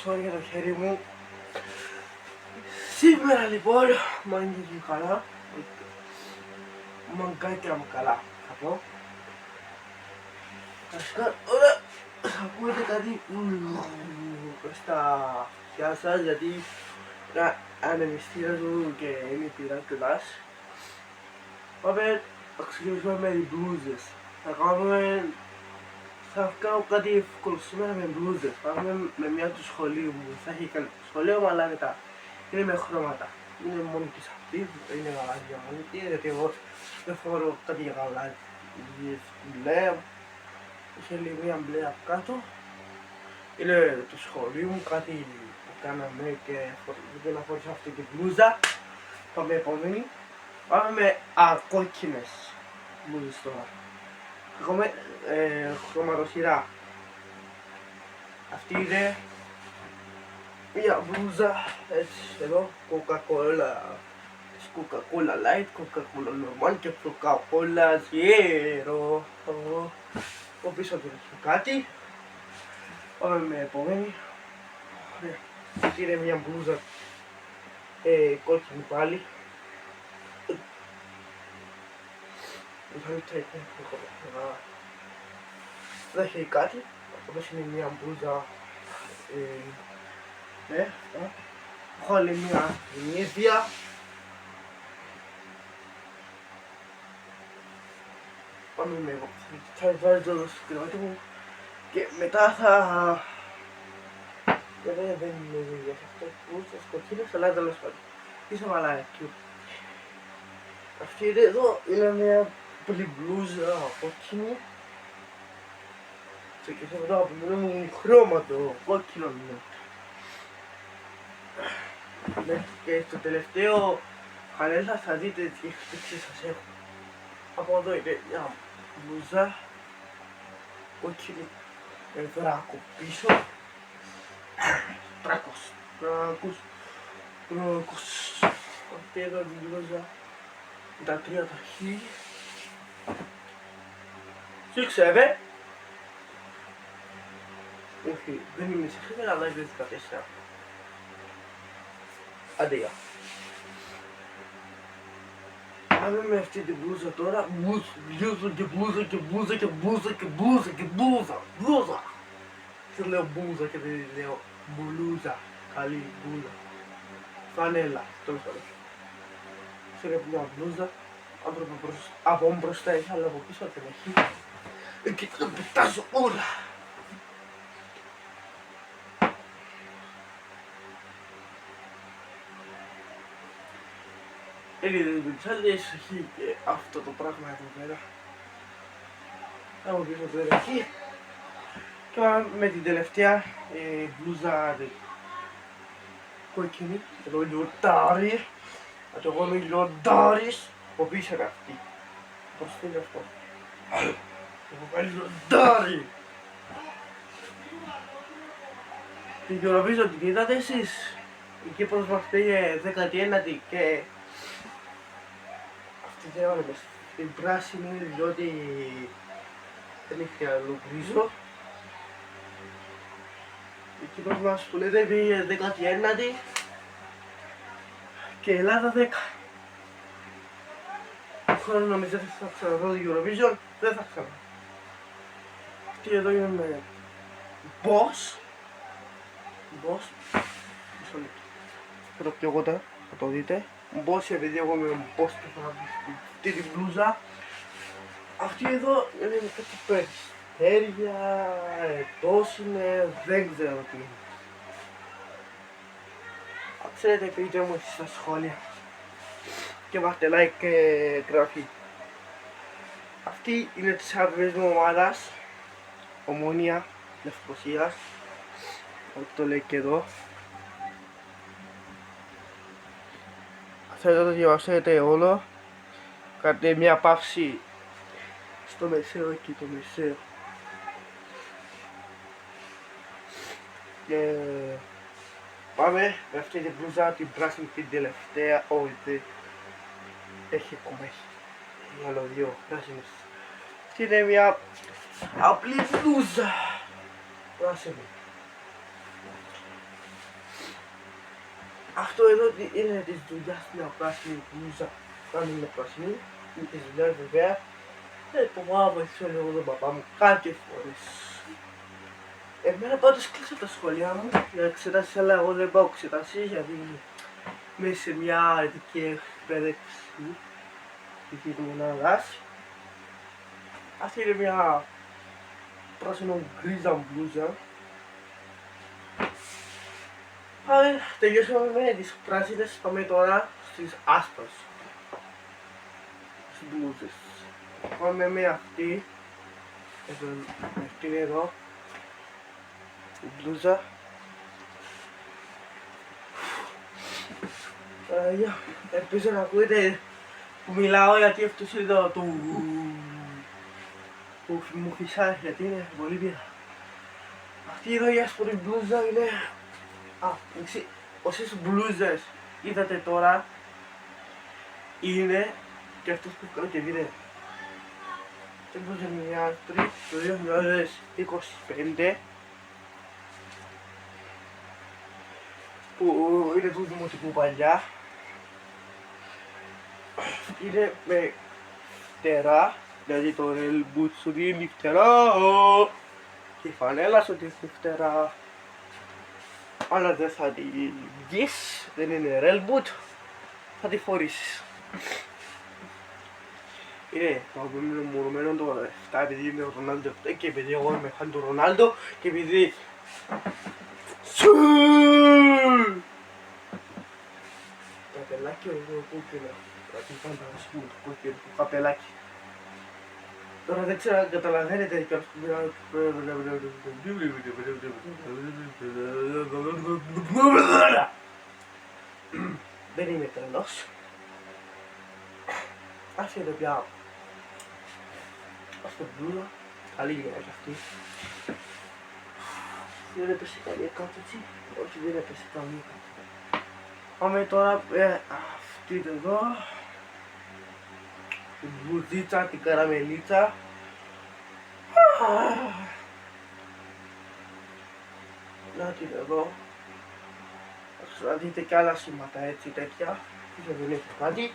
sorry για το χέρι μου. Σήμερα λοιπόν, μαγκάκι καλά. Μαγκάκια μου καλά, θα πω. Βασικά, τώρα θα ακούετε κάτι στα αυτιά σας, γιατί είναι ανεμιστήρας μου και είναι πειρά κιόλας. Πάμε να ξεκινήσουμε με τις μπλούζες. Θα κάνω κάτι εύκολο σήμερα με μπλούζες. Πάμε με μια του σχολείου μου. Θα έχει κάνει σχολείο μου, αλλά μετά είναι με χρώματα. Είναι μόνο της αυτή, είναι γαλάζια μόνη της, γιατί εγώ δεν φορώ κάτι για γαλάζια. Μπλε, είχε λίγο μια μπλε από κάτω. Είναι το σχολείο μου, κάτι που κάναμε και δεν να φορήσω αυτή την μπλούζα. Πάμε επόμενη. Πάμε με κόκκινες μπλούζες τώρα. Έχουμε χρωματοσυρά. Αυτή είναι μια μπλούζα έτσι εδώ, Coca-Cola, Coca-Cola Light, Coca-Cola Normal και Coca-Cola Zero. Από πίσω του έχει κάτι. Πάμε με επόμενη. Αυτή είναι μια μπλούζα κόκκινη πάλι. Δεν έχει κάτι, όπως είναι μια μπλούζα. Έχω άλλη μια ίδια. Πάμε με εγώ, θα βάζω το σκηνότι μου και μετά θα... δεν είναι για αυτό μπλούζες κοκκίνες, αλλά τέλος πάντων. Είσαι μαλάκι. Αυτή εδώ είναι μια πολύ μπλούζα κόκκινη. Και σε αυτό από μου χρώματο κόκκινο είναι. Και στο τελευταίο χανέλα θα δείτε τι εκπλήξεις σας έχω. Από εδώ είναι μια μπλούζα κόκκινη δράκο πίσω. Τράκος. Αυτή εδώ την μπλούζα. Τα τρία τα χείλη. 6-7. Όχι, δεν είναι 6-7, αλλά είναι 14. Άντε γεια. Πάμε με αυτή την μπλούζα τώρα. Μπλούζα και μπλούζα και μπλούζα και μπλούζα και μπλούζα και μπλούζα. Και λέω μπλούζα και δεν λέω μπλούζα. Καλή μπλούζα. Φανέλα, τέλος πάντων. Είναι μια μπλούζα. Από μπροστά έχει, αλλά από πίσω δεν έχει. Και τα πετάζω όλα. Είναι τις έχει και αυτό το πράγμα εδώ πέρα. Από πίσω τώρα εκεί. Και πάμε με την τελευταία μπλούζα κόκκινη. Το λιοντάρι. Θα το κάνω λιοντάρις. Από πίσω είναι αυτή. Πώς είναι αυτό. Εγώ κάνω λιοντάρι. Την Eurovision την είδατε εσείς. Η Κύπρος μας πήγε 19η και αυτή δεν έβαλε την πράσινη διότι δεν είχε άλλο γκρίζο. Η Κύπρος μας που λέτε πήγε 19η και η Ελλάδα 10. Χρόνο νομίζω δεν θα ξαναδώ το Eurovision, δεν θα ξαναδώ. Αυτή εδώ είναι με Boss. Μισό λεπτό. Θα το πιω τώρα, θα το δείτε. Boss, επειδή εγώ είμαι Boss και θα βρει αυτή την μπλούζα. Αυτή εδώ είναι με κάτι περιστέρια, ετός είναι, δεν ξέρω τι είναι. Αν ξέρετε πείτε μου εσείς στα σχόλια. Και βάστε like και γραφή. Αυτή είναι της αγαπημένης μου ομάδας, Ομόνια Λευκοσίας. Αυτό το λέει και εδώ. Θέλετε να το διαβάσετε όλο. Κάντε μια παύση στο μεσαίο εκεί, το μεσαίο. Και πάμε με αυτή την μπλούζα, την πράσινη, την τελευταία. Όχι, έχει ακόμα, έχει άλλο δύο πράσινες. Αυτή είναι μια απλή μπλούζα πράσινη. Αυτό εδώ είναι της δουλειάς μια πράσινη μπλούζα. Κάνει μια πράσινη, είναι της δουλειάς βέβαια. Το μάμα βοηθήσω λίγο τον παπά μου κάποιες φορές. Εμένα πάντως κλείσα τα σχολεία μου για εξετάσεις, αλλά εγώ δεν πάω εξετάσεις γιατί είμαι σε μια ειδική εκπαίδευση της μονάδας. Αυτή είναι μια πράσινο γκρίζα μπλούζα. Πάμε, τελειώσαμε με τις πράσινες, πάμε τώρα στις άσπρες μπλούζες. Πάμε με αυτή, αυτήν εδώ, η μπλούζα. Ελπίζω να ακούετε που μιλάω γιατί αυτός εδώ που μου φυσάει γιατί είναι πολύ πειρα. Αυτή εδώ η άσπρη μπλούζα είναι... όσες μπλούζες είδατε τώρα είναι και αυτός που κάνω και βίντεο. Και μπλούζα είναι μια άσπρη το 2025 που είναι του δημοτικού παλιά. Είναι με φτερά, δηλαδή το Rail Boot σου δίνει φτερά και η φανέλα σου δίνει φτερά. Αλλά δεν θα τη βγεις, δεν είναι Rail Boot, θα τη φορήσεις. Είναι το αγαπημένο μου ρωμένο το 7 επειδή είμαι ο Ρονάλντο και επειδή εγώ είμαι φαν του Ρονάλντο και επειδή... Καπελάκι εγώ κούκκινο. Κάτι πάντα να σου πούμε το κούκκινο, το καπελάκι. Τώρα δεν ξέρω αν καταλαβαίνετε και δεν είμαι τρελός. Ας είναι πια ας το μπλούζα, καλή είναι και αυτή. Δεν έπεσε καμία κάτω έτσι, όχι δεν έπεσε καμία κάτω. Πάμε τώρα αυτή εδώ, την μπλουζίτσα, την καραμελίτσα. Να την εδώ, να δείτε κι άλλα σήματα έτσι τέτοια, δεν έχει κάτι.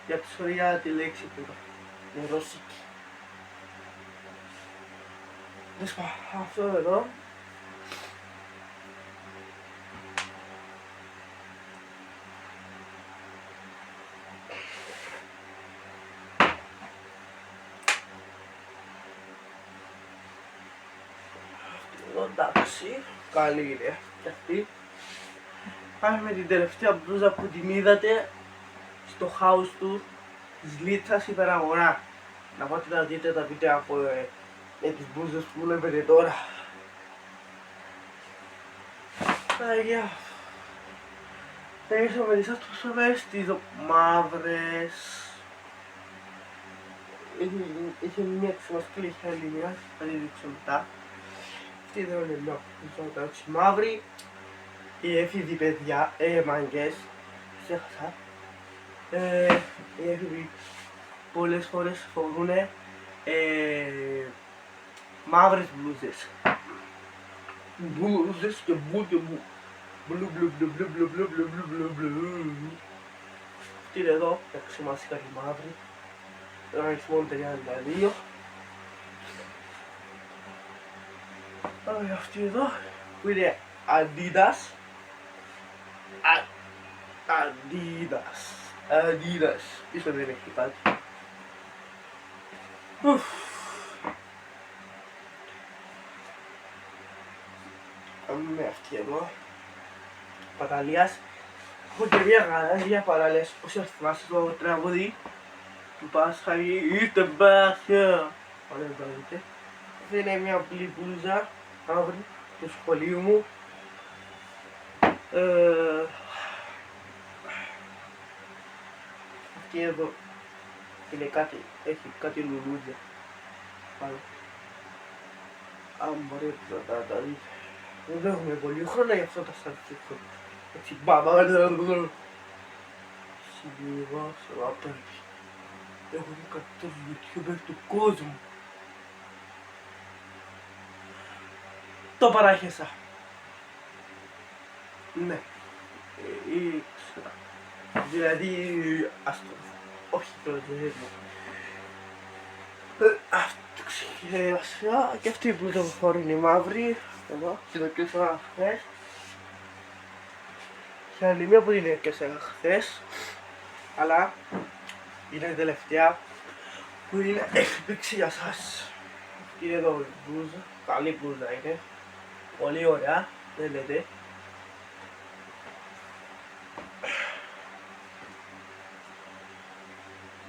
Για τη λέξη του είναι ρώσικη. Αυτό εδώ εντάξει, καλή είναι και αυτή. Πάμε με την τελευταία μπλούζα που την είδατε στο house tour της Λίτσας υπεραγορά. Να πάτε να δείτε τα βίντεο από με τις μπλούζες που βλέπετε τώρα. Αγιά. Τελείωσα με τις άσπρες, τις μαύρες. Είχε μια ξεμασκή, είχε άλλη μια, θα τη δείξω μετά. Αυτή εδώ είναι μια μπλούζα μαύρη. Οι έφηβοι παιδιά, μάγκες, ξέχασα. Οι έφηβοι πολλές φορές φορούνε μαύρες μπλούζες. Μπλούζες και μπλου και μπλου. Μπλου μπλου μπλου μπλου μπλου μπλου μπλου μπλου μπλου. Αυτή είναι εδώ, έξω μας κάτι μαύρη. Αριθμόν 32. Αυτή εδώ που είναι Adidas. Adidas. Πίσω δεν έχει κάτι. Με αυτή εδώ. Παταλίας. Έχω και μια γαλάζια παραλίας. Όσοι θυμάστε το τραγούδι του Πάσχαλη ήρθε μπάσια. Ωραία το δείτε. Αυτή είναι μια μπλή μπλούζα μαύρη του σχολείου μου. Αυτή εδώ είναι κάτι, έχει κάτι λουλούδια πάνω. Αν μπορείτε να τα δείτε. Δεν έχουμε πολύ χρόνο για αυτό τα στατιστικό. Έτσι μπαμπα. Συμβιβάσω απέναντι. Έχουν 100 YouTuber του κόσμου. Το παράχεσα. Ναι. Ήξερα. Δηλαδή, ας το... Όχι το ζεύγω. Βασικά και αυτή η μπλούζα που φορώ είναι μαύρη. Εδώ, και το πιούσα χθες. Και άλλη μία που την έπιασα χθες. Αλλά είναι η τελευταία που είναι έκπληξη για σας. Αυτή είναι εδώ η μπλούζα. Καλή μπλούζα είναι. Πολύ ωραία, δεν λέτε.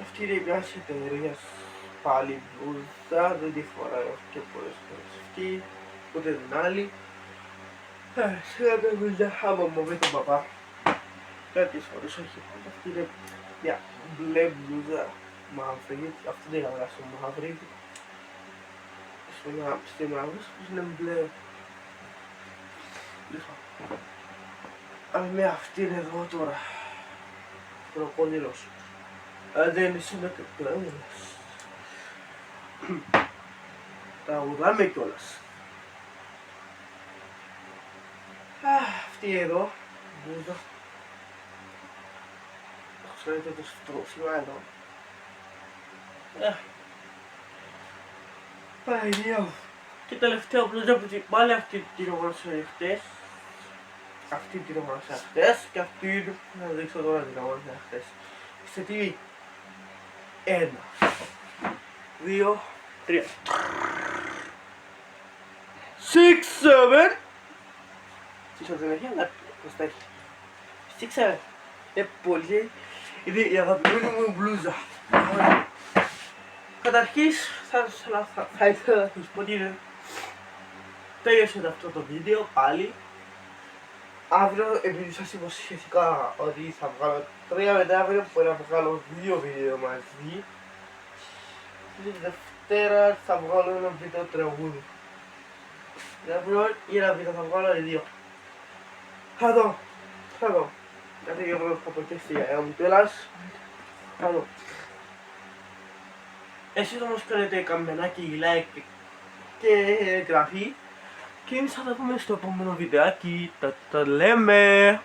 Αυτή είναι μιας εταιρείας πάλι μπλούζα, δεν τη φοράω και πολλές φορές αυτή, ούτε την άλλη. Σιγά τα μπλούζα, άμα μου με τον παπά. Κάποιες φορές όχι, αυτή είναι μια μπλε μπλούζα μαύρη, αυτή δεν είναι αγοράσω μαύρη. Στη μαύρη, είναι μπλε. Με αυτή είναι εδώ τώρα. Κροκόδιλος. Δεν είσαι και πλέον. Τραγουδάμε κιόλας. Αυτή εδώ. Μπούζα. Ξέρετε το στρώσιμα εδώ. Παναγία. Και τελευταία μπλούζα που πάλι αυτή την αγόρασα χτες. Αυτή την αγόρασα χτες και αυτή να δείξω τώρα την αγόρασα χτες. Σε τι? 1, 2, 3, 6, 7. Τι δεν έχει, αλλά πώς τα έχει. 6, 7. Πολύ. Είναι η αγαπημένη μου μπλούζα. Καταρχής θα ήθελα να σας πω ότι τέλειωσε αυτό το βίντεο πάλι. Αύριο, επειδή σας υποσχέθηκα ότι θα βγάλω 3 μετά αύριο, μπορεί να βγάλω 2 βίντεο μαζί. Τη Δευτέρα θα βγάλω ένα βίντεο τραγούδι. Αύριο ή ένα βίντεο θα βγάλω 2. Θα δω. Γιατί εγώ θα πω και στη γιαγιά μου κιόλας. Θα δω. Εσείς όμως κάνετε καμπανάκι, like και εγγραφή. Και εμείς θα τα πούμε στο επόμενο βιντεάκι. Τα λέμε!